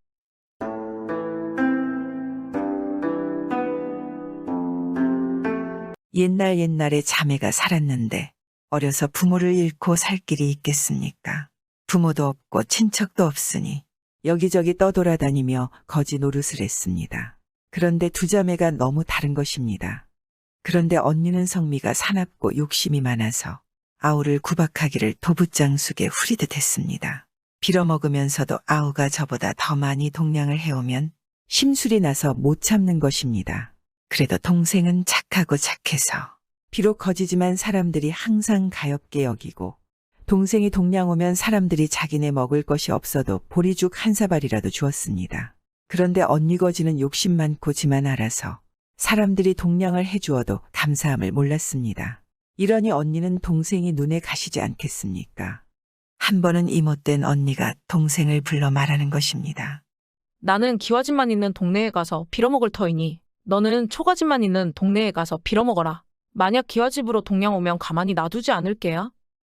옛날에 자매가 살았는데 어려서 부모를 잃고 살 길이 있겠습니까? 부모도 없고 친척도 없으니 여기저기 떠돌아다니며 거지 노릇을 했습니다. 그런데 두 자매가 너무 다른 것입니다. 그런데 언니는 성미가 사납고 욕심이 많아서 아우를 구박하기를 도부장숙에 후리듯 했습니다. 빌어먹으면서도 아우가 저보다 더 많이 동냥을 해오면 심술이 나서 못 참는 것입니다. 그래도 동생은 착하고 착해서 비록 거지지만 사람들이 항상 가엾게 여기고 동생이 동냥 오면 사람들이 자기네 먹을 것이 없어도 보리죽 한 사발이라도 주었습니다. 그런데 언니 거지는 욕심 많고 지만 알아서 사람들이 동냥을 해주어도 감사함을 몰랐습니다. 이러니 언니는 동생이 눈에 가시지 않겠습니까? 한 번은 이못된 언니가 동생을 불러 말하는 것입니다. 나는 기와집만 있는 동네에 가서 빌어먹을 터이니 너는 초가집만 있는 동네에 가서 빌어먹어라. 만약 기와집으로 동냥 오면 가만히 놔두지 않을게야.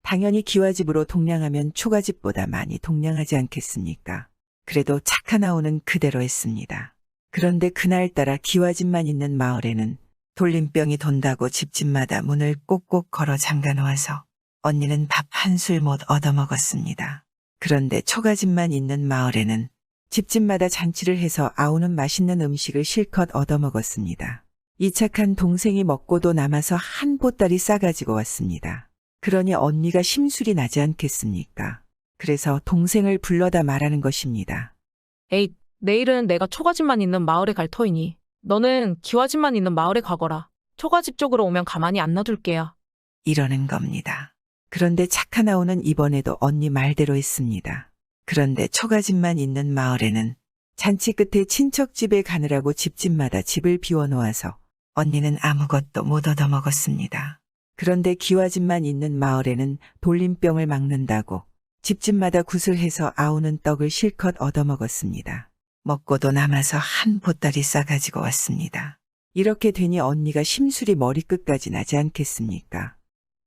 당연히 기와집으로 동냥하면 초가집보다 많이 동냥하지 않겠습니까? 그래도 착한 아우는 그대로 했습니다. 그런데 그날따라 기와집만 있는 마을에는 돌림병이 돈다고 집집마다 문을 꼭꼭 걸어 잠가 놓아서 언니는 밥 한술 못 얻어먹었습니다. 그런데 초가집만 있는 마을에는 집집마다 잔치를 해서 아우는 맛있는 음식을 실컷 얻어먹었습니다. 이 착한 동생이 먹고도 남아서 한 보따리 싸가지고 왔습니다. 그러니 언니가 심술이 나지 않겠습니까? 그래서 동생을 불러다 말하는 것입니다. 에잇, 내일은 내가 초가집만 있는 마을에 갈 터이니 너는 기와집만 있는 마을에 가거라. 초가집 쪽으로 오면 가만히 안 놔둘게야. 이러는 겁니다. 그런데 착한 아우는 이번에도 언니 말대로 했습니다. 그런데 초가집만 있는 마을에는 잔치 끝에 친척 집에 가느라고 집집마다 집을 비워놓아서 언니는 아무것도 못 얻어먹었습니다. 그런데 기와집만 있는 마을에는 돌림병을 막는다고 집집마다 굿을 해서 아우는 떡을 실컷 얻어먹었습니다. 먹고도 남아서 한 보따리 싸가지고 왔습니다. 이렇게 되니 언니가 심술이 머리끝까지 나지 않겠습니까?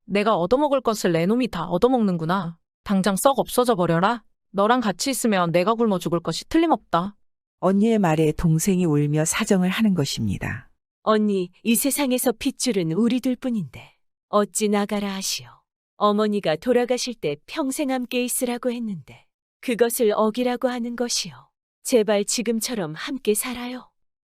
내가 얻어먹을 것을 내 놈이 다 얻어먹는구나. 당장 썩 없어져 버려라. 너랑 같이 있으면 내가 굶어 죽을 것이 틀림없다. 언니의 말에 동생이 울며 사정을 하는 것입니다. 언니, 이 세상에서 핏줄은 우리들 뿐인데 어찌 나가라 하시오. 어머니가 돌아가실 때 평생 함께 있으라고 했는데 그것을 어기라고 하는 것이오. 제발 지금처럼 함께 살아요.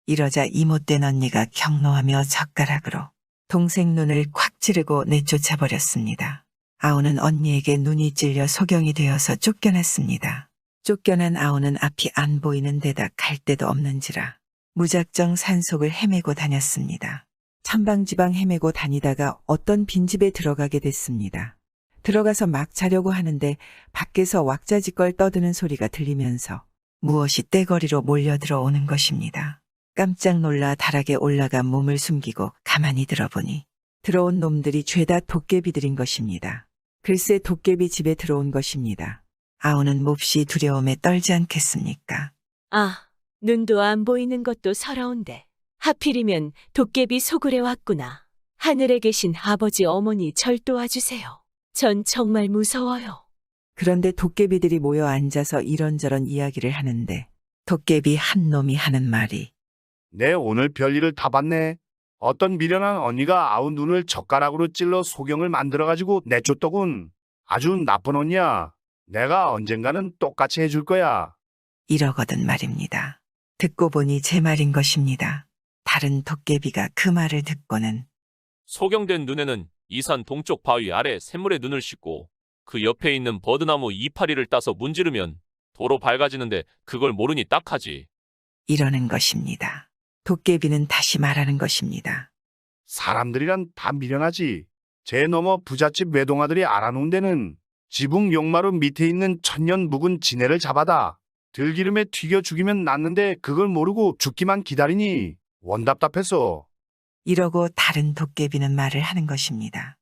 이러자 이못된 언니가 경노하며 젓가락으로 동생 눈을 콱 찌르고 내쫓아버렸습니다. 아우는 언니에게 눈이 찔려 소경이 되어서 쫓겨났습니다. 쫓겨난 아우는 앞이 안 보이는 데다 갈 데도 없는지라 무작정 산속을 헤매고 다녔습니다. 천방지방 헤매고 다니다가 어떤 빈집에 들어가게 됐습니다. 들어가서 막 자려고 하는데 밖에서 왁자지껄 떠드는 소리가 들리면서 무엇이 떼거리로 몰려들어오는 것입니다. 깜짝 놀라 다락에 올라가 몸을 숨기고 가만히 들어보니 들어온 놈들이 죄다 도깨비들인 것입니다. 글쎄 도깨비 집에 들어온 것입니다. 아우는 몹시 두려움에 떨지 않겠습니까? 아, 눈도 안 보이는 것도 서러운데 하필이면 도깨비 소굴에 왔구나. 하늘에 계신 아버지 어머니 절 도와주세요. 전 정말 무서워요. 그런데 도깨비들이 모여 앉아서 이런저런 이야기를 하는데 도깨비 한 놈이 하는 말이 내 오늘 별일을 다 봤네. 어떤 미련한 언니가 아우 눈을 젓가락으로 찔러 소경을 만들어가지고 내쫓더군. 아주 나쁜 언니야. 내가 언젠가는 똑같이 해줄 거야. 이러거든 말입니다. 듣고 보니 제 말인 것입니다. 다른 도깨비가 그 말을 듣고는 소경된 눈에는 이산 동쪽 바위 아래 샘물에 눈을 씻고 그 옆에 있는 버드나무 이파리를 따서 문지르면 도로 밝아지는데 그걸 모르니 딱하지. 이러는 것입니다. 도깨비는 다시 말하는 것입니다. 사람들이란 다 미련하지. 제 너머 부잣집 외동아들이 알아놓은 데는 지붕 용마루 밑에 있는 천년 묵은 지네를 잡아다 들기름에 튀겨 죽이면 낫는데 그걸 모르고 죽기만 기다리니 원답답했어. 이러고 다른 도깨비는 말을 하는 것입니다.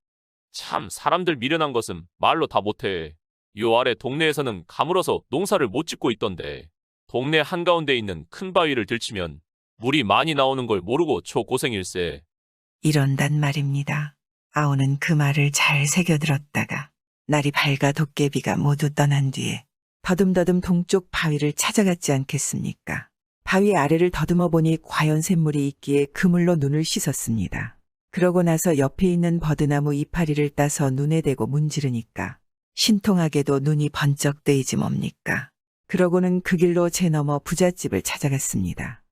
참 사람들 미련한 것은 말로 다 못해. 요 아래 동네에서는 가물어서 농사를 못 짓고 있던데 동네 한가운데 있는 큰 바위를 들치면 물이 많이 나오는 걸 모르고 초고생일세. 이런단 말입니다. 아우는 그 말을 잘 새겨들었다가 날이 밝아 도깨비가 모두 떠난 뒤에 더듬더듬 동쪽 바위를 찾아갔지 않겠습니까? 바위 아래를 더듬어 보니 과연 샘물이 있기에 그물로 눈을 씻었습니다. 그러고 나서 옆에 있는 버드나무 이파리를 따서 눈에 대고 문지르니까 신통하게도 눈이 번쩍 뜨이지 뭡니까? 그러고는 그 길로 제넘어 부잣집을 찾아갔습니다.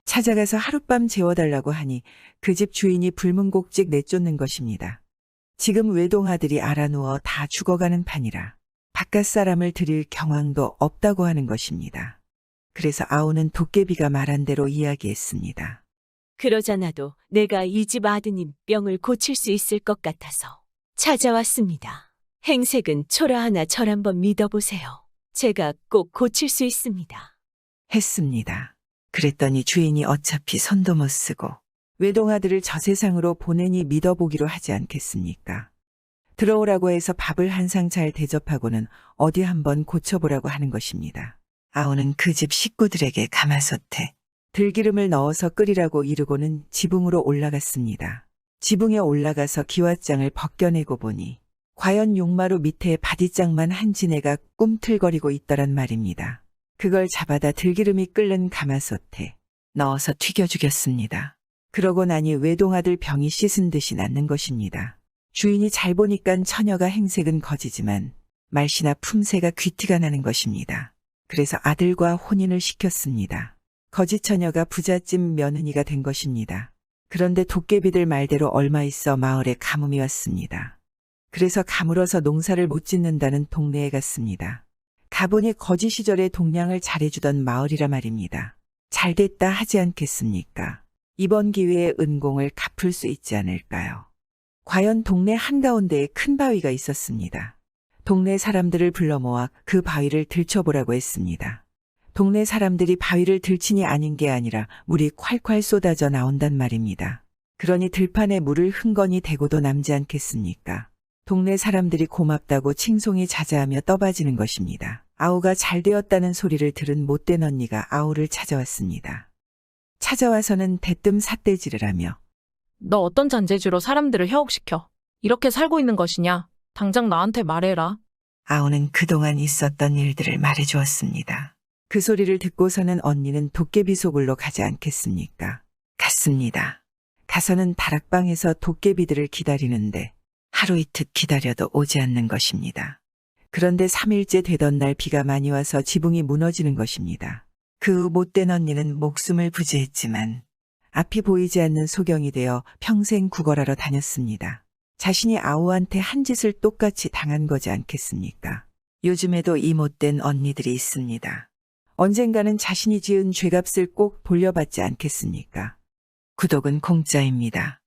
찾아가서 하룻밤 재워달라고 하니 그 집 주인이 불문곡직 내쫓는 것입니다. 지금 외동아들이 알아누워 다 죽어가는 판이라 바깥 사람을 들일 경황도 없다고 하는 것입니다. 그래서 아우는 도깨비가 말한 대로 이야기했습니다. 그러자 나도 내가 이 집 아드님 병을 고칠 수 있을 것 같아서 찾아왔습니다. 행색은 초라하나 절 한번 믿어보세요. 제가 꼭 고칠 수 있습니다. 했습니다. 그랬더니 주인이 어차피 손도 못 쓰고 외동아들을 저 세상으로 보내니 믿어보기로 하지 않겠습니까? 들어오라고 해서 밥을 한 상 잘 대접하고는 어디 한번 고쳐보라고 하는 것입니다. 아우는 그 집 식구들에게 가마솥에 들기름을 넣어서 끓이라고 이르고는 지붕으로 올라갔습니다. 지붕에 올라가서 기왓장을 벗겨내고 보니 과연 용마루 밑에 바디장만 한 지네가 꿈틀거리고 있더란 말입니다. 그걸 잡아다 들기름이 끓는 가마솥에 넣어서 튀겨 죽였습니다. 그러고 나니 외동아들 병이 씻은 듯이 낫는 것입니다. 주인이 잘 보니깐 처녀가 행색은 거지지만 말씨나 품새가 귀티가 나는 것입니다. 그래서 아들과 혼인을 시켰습니다. 거지 처녀가 부잣집 며느리가 된 것입니다. 그런데 도깨비들 말대로 얼마 있어 마을에 가뭄이 왔습니다. 그래서 가물어서 농사를 못 짓는다는 동네에 갔습니다. 가보니 거지 시절에 동량을 잘해주던 마을이라 말입니다. 잘됐다 하지 않겠습니까? 이번 기회에 은공을 갚을 수 있지 않을까요? 과연 동네 한가운데에 큰 바위가 있었습니다. 동네 사람들을 불러 모아 그 바위를 들춰보라고 했습니다. 동네 사람들이 바위를 들치니 아닌 게 아니라 물이 콸콸 쏟아져 나온단 말입니다. 그러니 들판에 물을 흥건히 대고도 남지 않겠습니까? 동네 사람들이 고맙다고 칭송이 자자하며 떠받이는 것입니다. 아우가 잘 되었다는 소리를 들은 못된 언니가 아우를 찾아왔습니다. 찾아와서는 대뜸 삿대질을 하며 너 어떤 잔재주로 사람들을 해옥시켜? 이렇게 살고 있는 것이냐? 당장 나한테 말해라. 아우는 그동안 있었던 일들을 말해주었습니다. 그 소리를 듣고서는 언니는 도깨비 소굴로 가지 않겠습니까? 갔습니다. 가서는 다락방에서 도깨비들을 기다리는데 하루 이틀 기다려도 오지 않는 것입니다. 그런데 3일째 되던 날 비가 많이 와서 지붕이 무너지는 것입니다. 그 못된 언니는 목숨을 부지했지만 앞이 보이지 않는 소경이 되어 평생 구걸하러 다녔습니다. 자신이 아우한테 한 짓을 똑같이 당한 거지 않겠습니까? 요즘에도 이 못된 언니들이 있습니다. 언젠가는 자신이 지은 죄값을 꼭 돌려받지 않겠습니까? 구독은 공짜입니다.